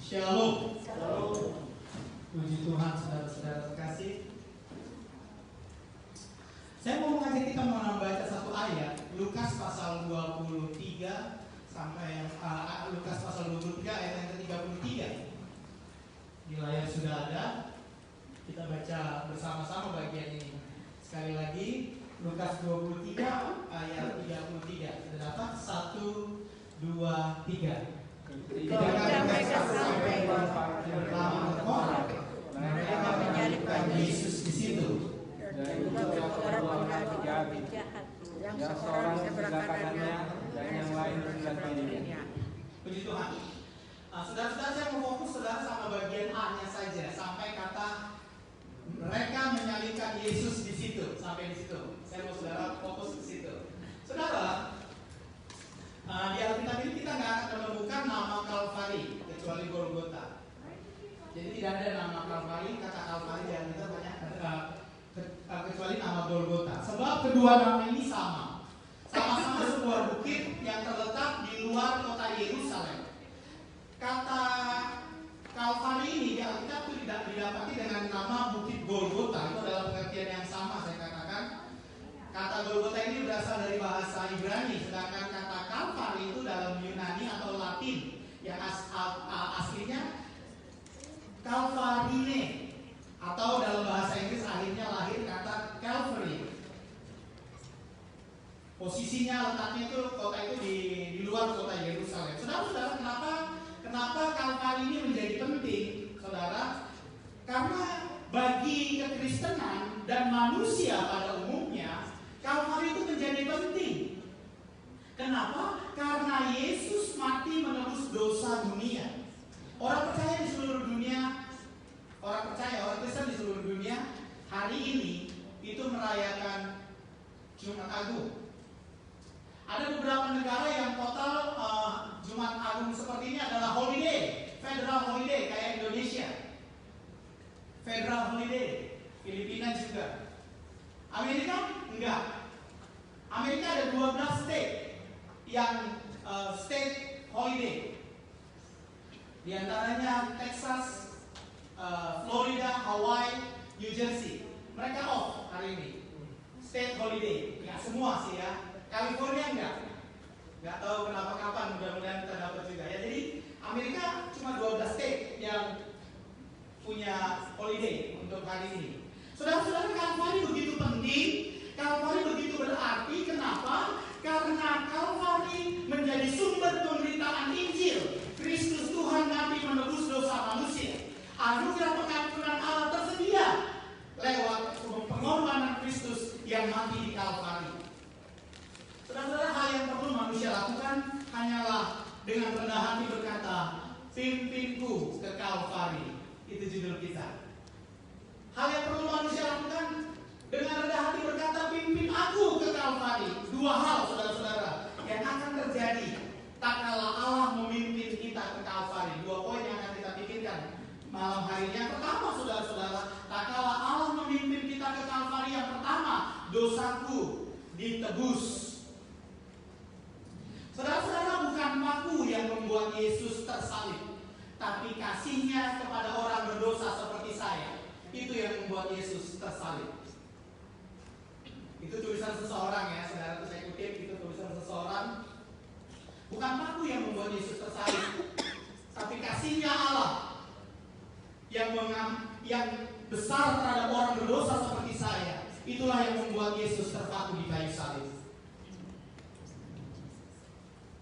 Shalom. Shalom. Puji Tuhan, saudara-saudara terkasih. Saya mau mengajak kita membaca satu ayat, Lukas pasal 23 sampai Lukas pasal 23 ayat yang ke-33. Di layar sudah ada. Kita baca bersama-sama bagian ini. Sekali lagi, Lukas 23 ayat 33. Sudah dapat? 1, 2, 3. Ketika mereka sampai pertama ke kota, mereka menyalibkan Yesus di situ. Dan juga seorang penjahat yang seorang di sebelah kanannya dan yang lain di sebelah kirinya. Puji Tuhan. Saudara-saudara, saya mau fokus saudara sama bagian A-nya saja, sampai kata mereka menyalibkan Yesus di situ, sampai di situ. Saya mau saudara fokus ke situ. Saudara, di Alkitab ini kita nggak akan menemukan nama Kalvari kecuali Golgota. Jadi tidak ada nama Kalvari, kata Kalvari di Alkitab banyak kecuali nama Golgota. Sebab kedua nama ini sama-sama sebuah bukit yang terletak di luar kota Yerusalem. Kata Kalvari ini di Alkitab itu tidak didapati dengan nama Bukit Golgota. Itu adalah pengertian yang sama saya katakan. Kata Golgota ini berasal dari bahasa Ibrani, sedangkan kata Kalvari itu dalam Yunani atau Latin yang aslinya Kalvarine, atau dalam bahasa Inggris akhirnya lahir kata Calvary. Posisinya letaknya itu kota itu di luar kota Yerusalem. Saudara-saudara, kenapa Kalvari ini menjadi penting, saudara? Karena bagi kekristenan dan manusia pada umumnya, Kalvari itu menjadi penting. Kenapa? Karena Yesus mati menebus dosa dunia. Orang percaya di seluruh dunia, orang Kristen di seluruh dunia hari ini itu merayakan Jumat Agung. Ada beberapa negara yang total Jumat Agung seperti ini adalah holiday, federal holiday kayak Indonesia. Federal holiday, Filipina juga. Amerika enggak. Amerika ada 12 state yang state holiday. Di antaranya Texas, Florida, Hawaii, New Jersey. Mereka off hari ini. State holiday. Enggak semua sih ya. California enggak tahu kenapa kapan, mudah-mudahan kita dapat juga ya. Jadi Amerika cuma 12 state yang punya holiday untuk hari ini. Saudara-saudara, Kalvari begitu penting, Kalvari begitu berarti. Kenapa? Karena Kalvari menjadi sumber pemberitaan Injil. Kristus Tuhan mati menebus dosa manusia. Anugerah pengampunan Allah tersedia lewat pengorbanan Kristus yang mati di Kalvari. Saudara-saudara, hal yang perlu manusia lakukan hanyalah dengan rendah hati berkata, "Pimpinku ke Kalvari." Itu judul kita. Hal yang perlu manusia lakukan dengan rendah hati berkata, "Pimpin aku ke Kalvari." Dua hal, saudara-saudara, yang akan terjadi tak kala Allah memimpin kita ke Kalvari. Dua poin yang akan kita pikirkan malam hari ini. Yang pertama, saudara-saudara, tak kala Allah memimpin kita ke Kalvari, yang pertama, dosaku ditebus. Saudara-saudara, bukan paku yang membuat Yesus tersalib, tapi kasihnya kepada orang berdosa seperti saya. Itu yang membuat Yesus tersalib. Itu tulisan seseorang ya, saudara, itu saya kutip, itu tulisan seseorang. Bukan paku yang membuat Yesus tersalib, tapi kasihnya Allah yang besar terhadap orang berdosa seperti saya. Itulah yang membuat Yesus terpaku di kayu salib.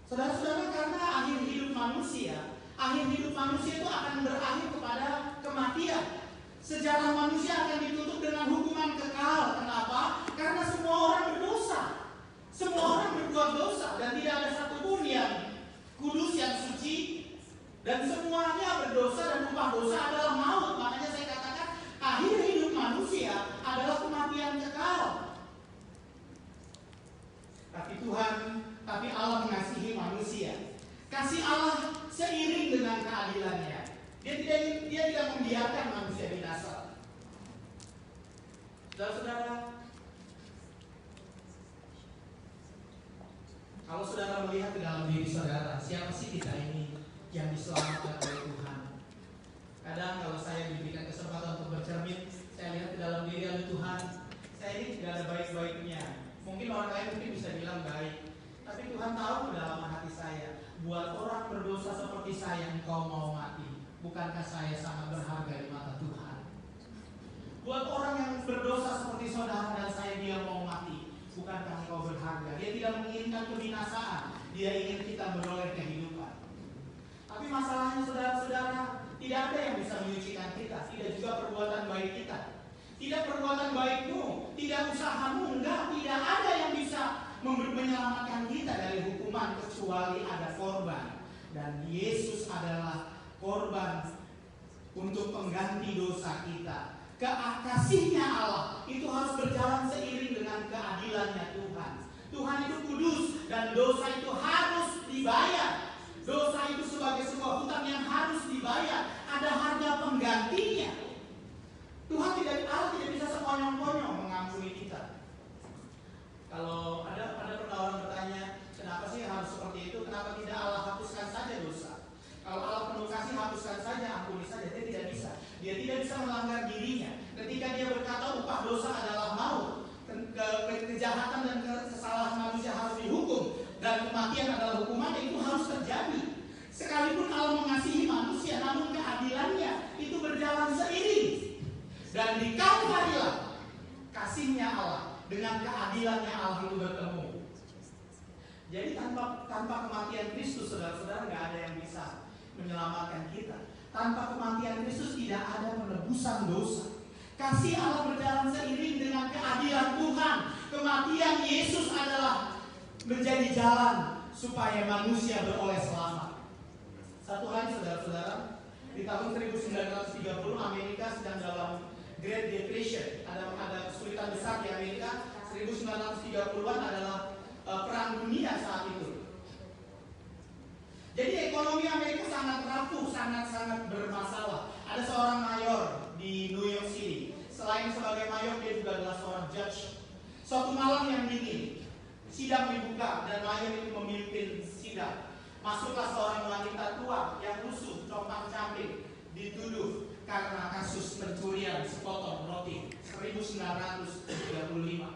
Saudara-saudara, karena akhir hidup manusia itu akan berakhir kepada kematian. Sejarah manusia akan ditutup dengan hukuman kekal. Kenapa? Karena semua orang berdosa. Semua orang berbuat dosa dan tidak ada satupun yang kudus, yang suci, dan semuanya berdosa dan upah dosa adalah maut. Makanya saya katakan akhir hidup manusia adalah kematian kekal. Tapi Allah mengasihi manusia. Kasih Allah seiring dengan keadilannya. Dia tidak membiarkan manusia binasa. Saudara-saudara, kalau saudara melihat ke dalam diri saudara, siapa sih kita ini yang diselamatkan oleh Tuhan? engkau mau mati? Bukankah saya sangat berharga di mata Tuhan? Buat orang yang berdosa seperti saudara dan saya, dia mau mati. Bukankah engkau berharga? Dia tidak menginginkan kebinasaan, dia ingin kita beroleh kehidupan. Tapi masalahnya saudara-saudara, tidak ada yang bisa menyucikan kita. Tidak juga perbuatan baik kita. Tidak perbuatan baikmu, tidak usahamu, enggak. Tidak ada yang bisa menyelamatkan kita dari hukuman kecuali ada korban. Dan Yesus adalah korban untuk pengganti dosa kita. Kasihnya Allah itu harus berjalan seiring dengan keadilannya Tuhan. Tuhan itu kudus dan dosa itu harus dibayar. Dosa itu sebagai sebuah hutang yang harus dibayar. Ada harga penggantinya. Allah tidak bisa sekonyong-konyong mengampuni kita. Kalau ada pernah orang bertanya, kenapa sih harus seperti itu? Kenapa tidak Allah hapuskan saja dosa? Kalau Allah penuh kasih, hapuskan saja, ampuni saja. Dia tidak bisa. Dia tidak bisa melanggar dirinya. Ketika dia berkata upah dosa adalah maut, kejahatan dan kesalahan manusia harus dihukum, dan kematian adalah hukumannya, itu harus terjadi. Sekalipun Allah mengasihi manusia, namun keadilannya itu berjalan seiring. Dan di Kalvarilah kasihnya Allah dengan keadilannya Allah itu bertemu. Jadi tanpa kematian Kristus, saudara-saudara, nggak ada yang bisa menyelamatkan kita. Tanpa kematian Kristus tidak ada penebusan dosa. Kasih Allah berjalan seiring dengan keadilan Tuhan. Kematian Yesus adalah menjadi jalan supaya manusia beroleh selamat. Satu hari, saudara-saudara, di tahun 1930 Amerika sedang dalam Great Depression. Ada kesulitan besar di Amerika. 1930-an adalah perang dunia saat itu. Jadi ekonomi Amerika sangat rapuh, sangat bermasalah. Ada seorang mayor di New York City. Selain sebagai mayor, dia juga adalah seorang judge. Suatu malam yang dingin, sidang dibuka dan mayor itu memimpin sidang. Masuklah seorang wanita tua yang rusuh, compang-camping, dituduh karena kasus pencurian sepotong roti 1935.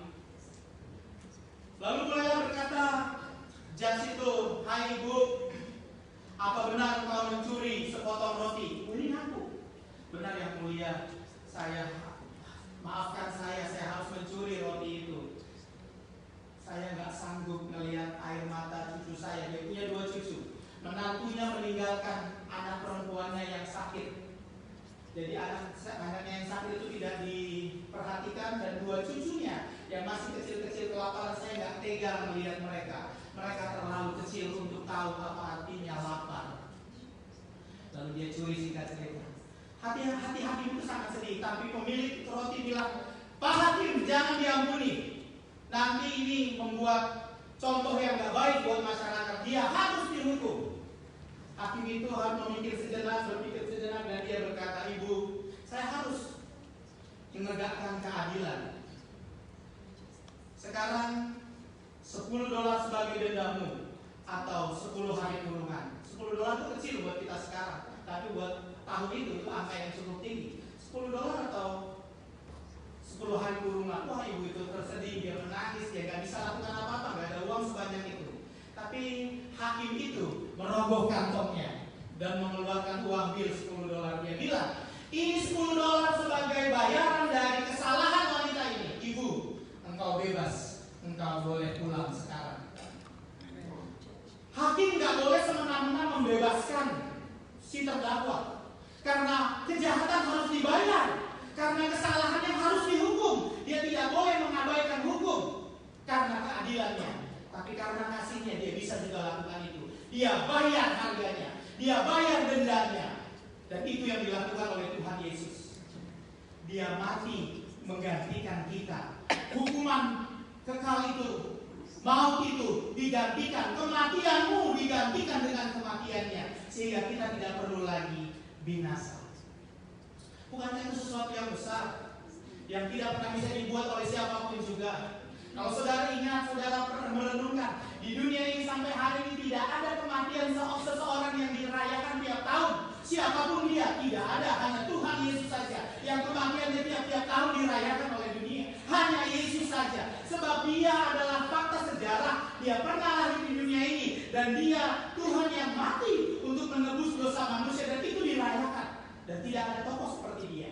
Lalu mulailah berkata judge itu, "Hai ibu, apa benar kau mencuri sepotong roti?" "Ini aku." "Benar yang mulia, maafkan saya harus mencuri roti itu. Saya nggak sanggup melihat air mata cucu saya." Dia punya 2 cucu. Menantunya meninggalkan anak perempuannya yang sakit. Jadi anaknya yang sakit itu tidak diperhatikan, dan 2 cucunya yang masih kecil-kecil kelaparan. Saya nggak tega melihat mereka. Mereka terlalu kecil untuk tahu apa artinya lapar. Lalu dia curi, singkat cerita. Hati hakim itu sangat sedih, tapi pemilik roti bilang, "Pak Hakim, jangan diampuni. Nanti ini membuat contoh yang gak baik buat masyarakat. Dia harus dihukum." Hakim itu harus berpikir sejenak, dan dia berkata, "Ibu, saya harus menegakkan keadilan. Sekarang $10 sebagai dendamu, atau 10 hari kurungan." $10 itu kecil buat kita sekarang, tapi buat tahun itu angka yang cukup tinggi. $10 atau 10 hari kurungan. Wah, ibu itu tersedih, dia menangis, dia gak bisa lakukan apa-apa, gak ada uang sebanyak itu. Tapi hakim itu merogoh kantongnya dan mengeluarkan uang bil $10. Dia bilang, "Ini $10 sebagai bayaran dari kesalahan wanita ini. Ibu, engkau bebas, engkau boleh pulang sekarang." Hakim gak boleh semena-mena membebaskan si terdakwa, karena kejahatan harus dibayar, karena kesalahannya harus dihukum. Dia tidak boleh mengabaikan hukum karena keadilannya, tapi karena kasihnya dia bisa juga lakukan itu. Dia bayar harganya, dia bayar dendanya, dan itu yang dilakukan oleh Tuhan Yesus. Dia mati menggantikan kita. Hukuman kekal itu, maut itu digantikan, kematianmu digantikan dengan kematiannya, sehingga kita tidak perlu lagi binasa. Bukankah itu sesuatu yang besar, yang tidak pernah bisa dibuat oleh siapapun juga? Kalau saudara ingat, saudara pernah merenungkan, di dunia ini sampai hari ini tidak ada kematian seseorang yang dirayakan tiap tahun. Siapapun dia, tidak ada. Hanya Tuhan Yesus saja yang kematiannya tiap tahun dirayakan oleh dunia. Hanya Yesus saja. Sebab dia adalah fakta sejarah. Dia pernah lahir di dunia ini, dan dia Tuhan yang mati untuk menebus dosa manusia, dan itu dirayakan. Dan tidak ada tokoh seperti dia.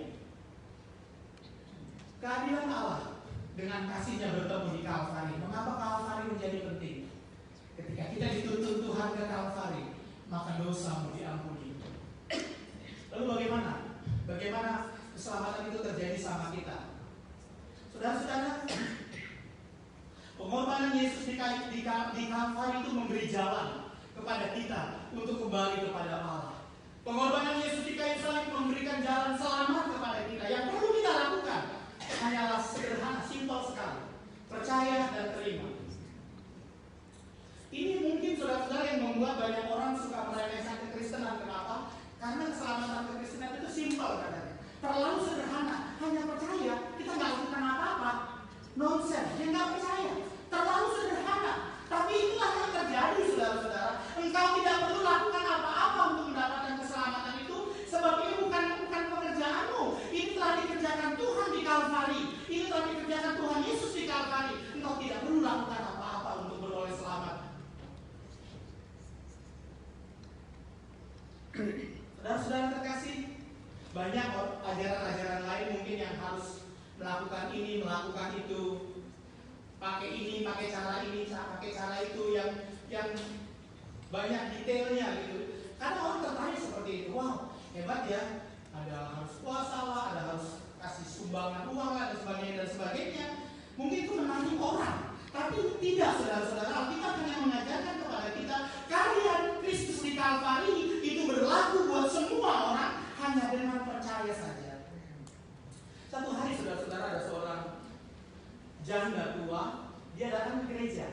Keadilan Allah dengan kasihnya bertemu di Kalvari. Mengapa Kalvari menjadi penting? Ketika kita dituntun Tuhan ke Kalvari, maka dosamu diampuni. Lalu bagaimana? Bagaimana keselamatan itu terjadi sama kita? Saudara-saudara, pengorbanan Yesus di Kalvari itu memberi jalan kepada kita untuk kembali kepada Allah. Pengorbanan Yesus di kayu salib memberikan jalan selamat kepada kita. Yang perlu kita lakukan hanyalah sederhana, simpel sekali. Percaya dan terima. Ini mungkin saudara-saudara yang membuat banyak orang suka meremehkan kekristenan. Kenapa? Karena keselamatan kekristenan itu simpel katanya. Terlalu sederhana, hanya percaya, kita nggak lakukan apa-apa. Nonsense, dia nggak percaya. Terlalu sederhana. Tapi itulah yang terjadi, saudara-saudara. Engkau tidak perlu lakukan apa-apa untuk mendapatkan keselamatan itu, sebab ini bukan pekerjaanmu. Ini telah dikerjakan Tuhan di Kalvari. Ini telah dikerjakan Tuhan Yesus di Kalvari. Engkau tidak perlu lakukan apa-apa untuk beroleh selamat. Saudara-saudara terkasih, banyak ajaran-ajaran lain mungkin yang harus melakukan ini, melakukan itu, pakai ini, pakai cara ini, pakai cara itu, yang banyak detailnya gitu. Karena orang tertarik seperti itu. Wow, hebat ya. Ada harus puasa lah, ada harus kasih sumbangan uang lah, dan sebagainya. Mungkin itu menarik orang, tapi tidak, saudara-saudara. Alkitab hanya mengajarkan kepada kita karya Kristus di Kalvari itu berlaku buat semua orang hanya dengan percaya saja. Satu hari, saudara-saudara, ada seorang janda tua, dia datang ke gereja.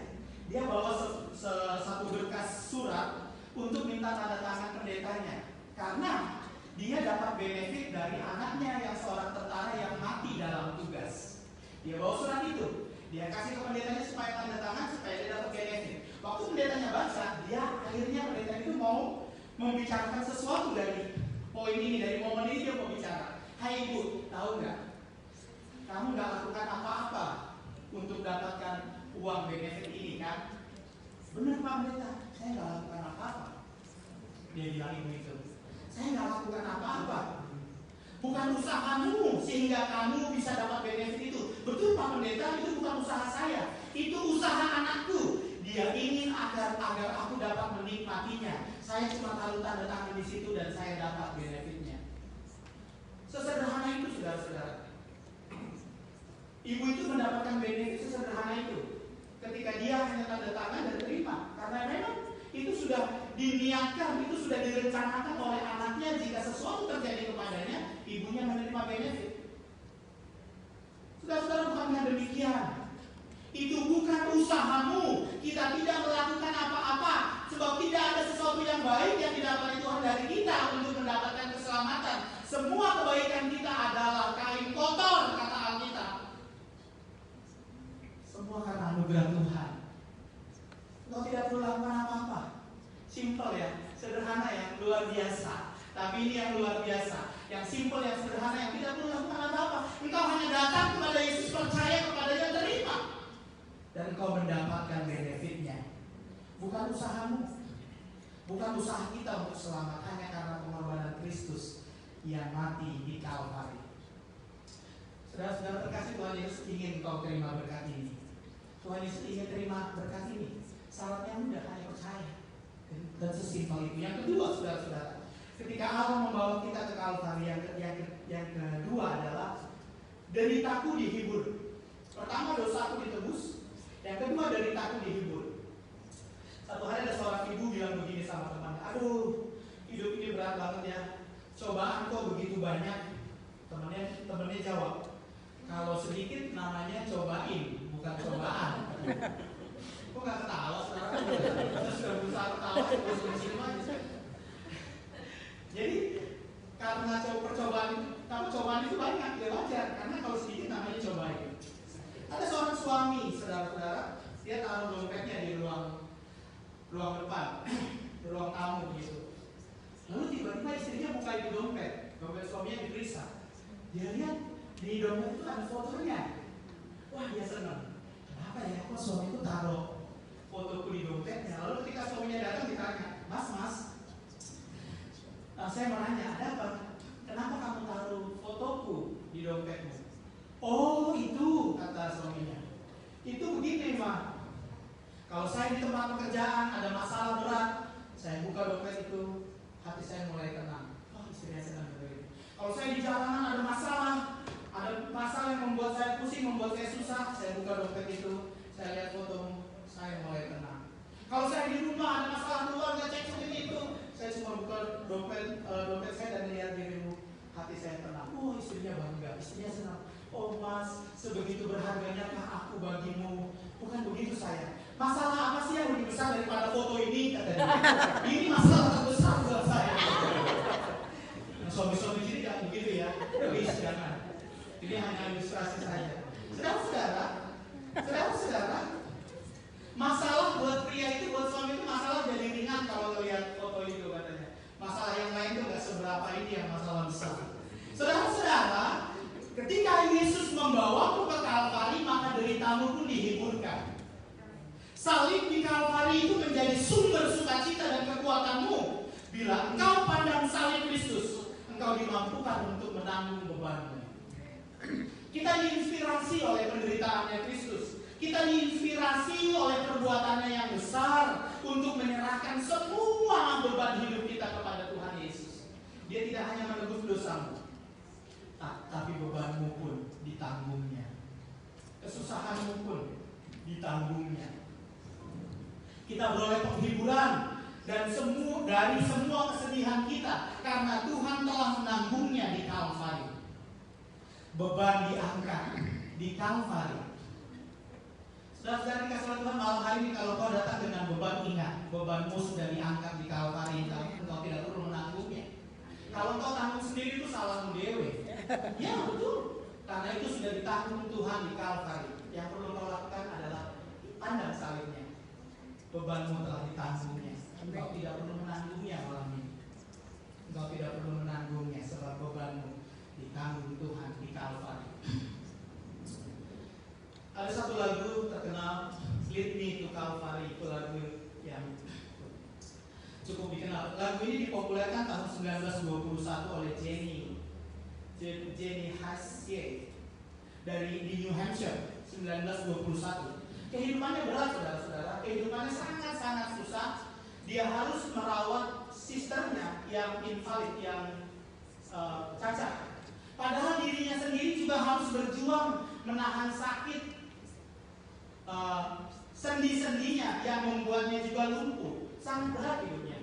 Dia bawa satu berkas surat untuk minta tanda tangan pendetanya, karena dia dapat benefit dari anaknya yang seorang tentara yang mati dalam tugas. Dia bawa surat itu, dia kasih ke pendetanya supaya tanda tangan, supaya dia dapat benefit. Waktu pendetanya baca, akhirnya pendeta itu mau membicarakan sesuatu dari poin ini, dari momen ini dia mau bicara. Hai ibu, tahu nggak? Kamu nggak lakukan apa-apa untuk dapatkan uang benefit ini kan? Benar Pak Pendeta, saya nggak lakukan apa-apa. Dia bilang ibu itu, saya nggak lakukan apa-apa. Bukan usahamu sehingga kamu bisa dapat benefit itu. Betul Pak Pendeta, itu bukan usaha saya. Itu usaha anakku. Dia ingin agar aku dapat menikmatinya. Saya cuma taruh tanda tangan di situ dan saya dapat benefitnya. Sesederhana itu, saudara-saudara. Ibu itu mendapatkan benefit sesederhana itu ketika dia hanya tanda tangan dan terima, karena memang itu sudah diniatkan, itu sudah direncanakan oleh anaknya. Jika sesuatu terjadi kepadanya, ibunya menerima benefit. Saudara-saudara, bukannya demikian. Itu bukan usahamu. Kita tidak melakukan apa-apa, sebab tidak ada sesuatu yang baik yang didapati Tuhan dari kita untuk mendapatkan keselamatan. Semua kebaikan kita adalah kain kotor, kata Alkitab. Semua karena anugerah Tuhan. Engkau tidak perlu lakukan apa-apa. Simpel ya, sederhana ya, luar biasa. Tapi ini yang luar biasa, yang simpel, yang sederhana, yang tidak perlu lakukan apa-apa. Engkau hanya datang kepada Yesus, percaya kepadanya, terima, dan engkau mendapatkan benefitnya. Bukan usahamu, bukan usaha kita untuk selamat, hanya karena pengorbanan Kristus yang mati di Kalvari. Saudara-saudara terkasih, Tuhan Yesus ingin engkau terima berkat ini. Tuhan Yesus ingin terima berkat ini. Syaratnya mudah, hanya percaya. Dan sesimpel itu. Yang kedua, saudara-saudara, ketika Allah membawa kita ke Kalvari, yang kedua adalah deritaku dihibur. Pertama, dosaku ditebus. Yang kedua, deritaku dihibur. Satu hari ada seorang ibu bilang begini sama teman, aduh, hidup ini berat banget ya. Cobaan kok begitu banyak. Temennya jawab, kalau sedikit namanya cobain, bukan cobaan. Kok gak ketawa sekarang? Sudah berusaha ketawa, terus disini aja. Jadi karena cobaan itu banyak, ya wajar. Karena kalau sedikit namanya cobain. Ada seorang suami, saudara-saudara, dia taruh dompetnya di ruang depan, di ruang tamu gitu. Lalu tiba-tiba istrinya buka itu dompet suaminya diperiksa. Dia lihat di dompet itu ada fotonya. Wah, dia senang. Kenapa ya? Kok suamiku taruh fotoku di dompetnya? Lalu ketika suaminya datang ditanya, Mas, Saya mau nanya, ada apa? Kenapa kamu taruh fotoku di dompetmu? Oh itu, kata suaminya. Itu begini mah. Kalau saya di tempat pekerjaan ada masalah berat, saya buka dompet itu, hati saya mulai tenang. Oh istri saya senang begitu. Kalau saya di jalanan ada masalah yang membuat saya pusing, membuat saya susah, saya buka dompet itu, saya lihat fotomu, saya mulai tenang. Kalau saya di rumah ada masalah keluarga, cek seperti itu, saya cuma buka dompet saya dan lihat dirimu, hati saya tenang. Oh istrinya bangga, istrinya senang. Oh mas, sebegitu berharganya kah aku bagimu? Bukan begitu sayang. Masalah apa sih yang lebih besar daripada foto ini? Kata dia. Ini masalah terbesar buat saya. Nah, suami-suami sini jangan begitu ya, please jangan. Ini hanya ilustrasi saja. Saudara-saudara, masalah buat pria itu, buat suami itu masalah jadi ringan kalau lihat foto itu katanya. Masalah yang lain itu nggak seberapa, ini yang masalah besar. Saudara-saudara, ketika Yesus membawaku ke Kalvari, maka deritamu pun dihiburkan. Salib di Kalvari itu menjadi sumber sukacita dan kekuatanmu. Bila engkau pandang salib Kristus, engkau dimampukan untuk menanggung bebanmu. Kita diinspirasi oleh penderitaannya Kristus. Kita diinspirasi oleh perbuatannya yang besar untuk menyerahkan semua beban hidup kita kepada Tuhan Yesus. Dia tidak hanya menebus dosamu, tapi bebanmu pun ditanggungnya. Kesusahanmu pun ditanggungnya. Kita beroleh penghiburan dan dari semua kesedihan kita karena Tuhan telah menanggungnya di Kalvari. Beban diangkat di Kalvari. Saudara-saudara dikasih oleh Tuhan, malam hari ini kalau kau datang dengan beban, ingat bebanmu sudah diangkat di Kalvari. Engkau tidak perlu menanggungnya. Kalau kau tanggung sendiri itu salahmu dewe. Ya betul, karena itu sudah ditanggung Tuhan di Kalvari. Yang perlu kau lakukan adalah pandang salibnya. Bebanmu telah ditanggungnya. Engkau tidak perlu menanggungnya malam ini. Engkau tidak perlu menanggungnya sebab bebanmu ditanggung Tuhan di Kalvari. Ada satu lagu terkenal, Lead Me to Calvary. Itu lagu yang cukup dikenal. Lagu ini dipopulerkan tahun 1921 oleh Jenny Hassier di New Hampshire, 1921. Kehidupannya berat, saudara-saudara. Kehidupannya sangat-sangat susah. Dia harus merawat sisternya yang invalid, yang cacat. Padahal dirinya sendiri juga harus berjuang menahan sakit sendi-sendinya yang membuatnya juga lumpuh. Sangat berat hidupnya.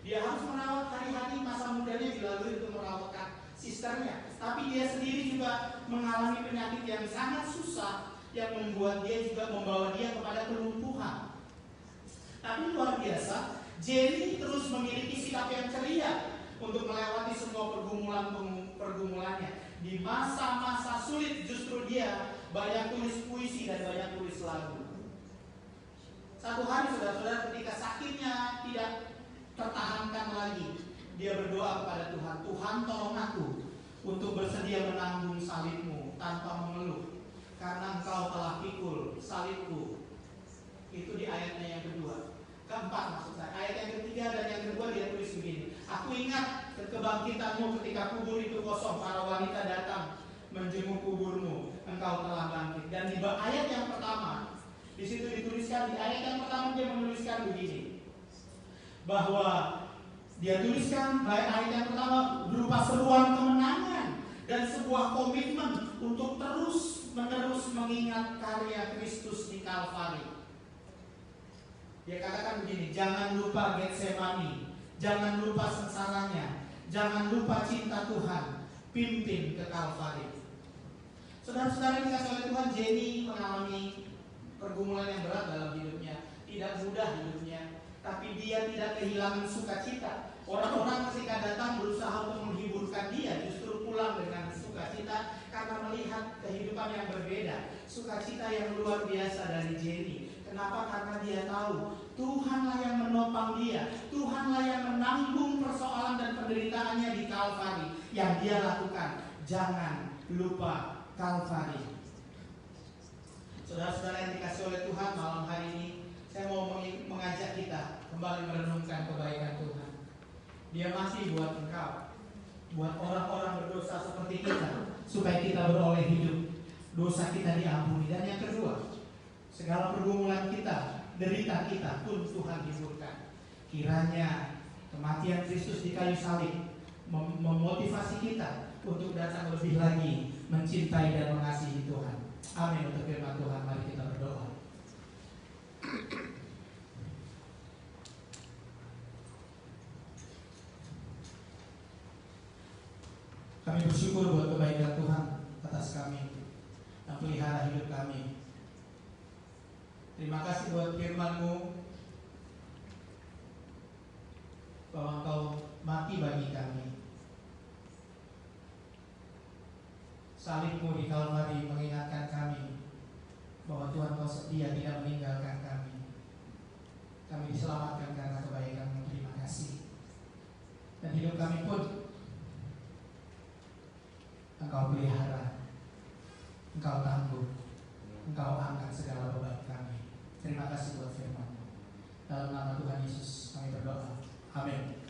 Dia harus merawat hari-hari masa mudanya dilalui untuk merawat sisternya. Tapi dia sendiri juga mengalami penyakit yang sangat susah yang membuat dia juga membawa dia kepada kelumpuhan. Tapi luar biasa, Jenny terus memiliki sikap yang ceria untuk melewati semua pergumulannya. Di masa-masa sulit justru dia banyak tulis puisi dan banyak tulis lagu. Satu hari saudara-saudara ketika sakitnya tidak tertahankan lagi, dia berdoa kepada Tuhan, Tuhan tolong aku untuk bersedia menanggung salibmu tanpa mengeluh. Karena engkau telah pikul salibku. Itu di ayatnya yang keempat maksud saya. Ayat yang ketiga dan yang kedua dia tulis begini. Aku ingat kebangkitanmu ketika kubur itu kosong. Para wanita datang menjenguk kuburmu. Engkau telah bangkit. Dan di ayat yang pertama, di situ dituliskan, di ayat yang pertama dia menuliskan begini. Bahwa dia tuliskan ayat yang pertama berupa seruan kemenangan dan sebuah komitmen untuk terus-menerus mengingat karya Kristus di Kalvari. Dia katakan begini, jangan lupa Getsemani, jangan lupa sengsaranya, jangan lupa cinta Tuhan, pimpin ke Kalvari. Saudara-saudara dikasih oleh Tuhan, Jenny mengalami pergumulan yang berat dalam hidupnya. Tidak mudah hidupnya, tapi dia tidak kehilangan sukacita. Orang-orang ketika datang berusaha untuk menghiburkan dia, justru pulang dengan sukacita karena melihat kehidupan yang berbeda. Sukacita yang luar biasa dari Jenny. Kenapa? Karena dia tahu Tuhanlah yang menopang dia, Tuhanlah yang menanggung persoalan dan penderitaannya di Kalvari. Yang dia lakukan, jangan lupa Kalvari. Saudara-saudara yang dikasih oleh Tuhan, malam hari ini saya mau mengajak kita kembali merenungkan kebaikan Tuhan. Dia masih buat engkau, buat orang-orang berdosa seperti kita, supaya kita beroleh hidup, dosa kita diampuni. Dan yang kedua, segala pergumulan kita, derita kita pun Tuhan hiburkan. Kiranya kematian Kristus di kayu salib memotivasi kita untuk datang lebih lagi mencintai dan mengasihi Tuhan. Amin. Untuk firman Tuhan, mari kita berdoa. Kami bersyukur buat kebaikan Tuhan atas kami yang pelihara hidup kami. Terima kasih buat firman-Mu bahwa Engkau mati bagi kami. Salib-Mu di Kalvari mengingatkan kami bahwa Tuhan Kau setia tidak meninggalkan kami. Kami diselamatkan karena kebaikan-Mu. Terima kasih. Dan hidup kami pun Engkau pelihara, Engkau tangguh, Engkau angkat segala beban kami. Terima kasih buat firman-Mu. Dalam nama Tuhan Yesus kami berdoa. Amin.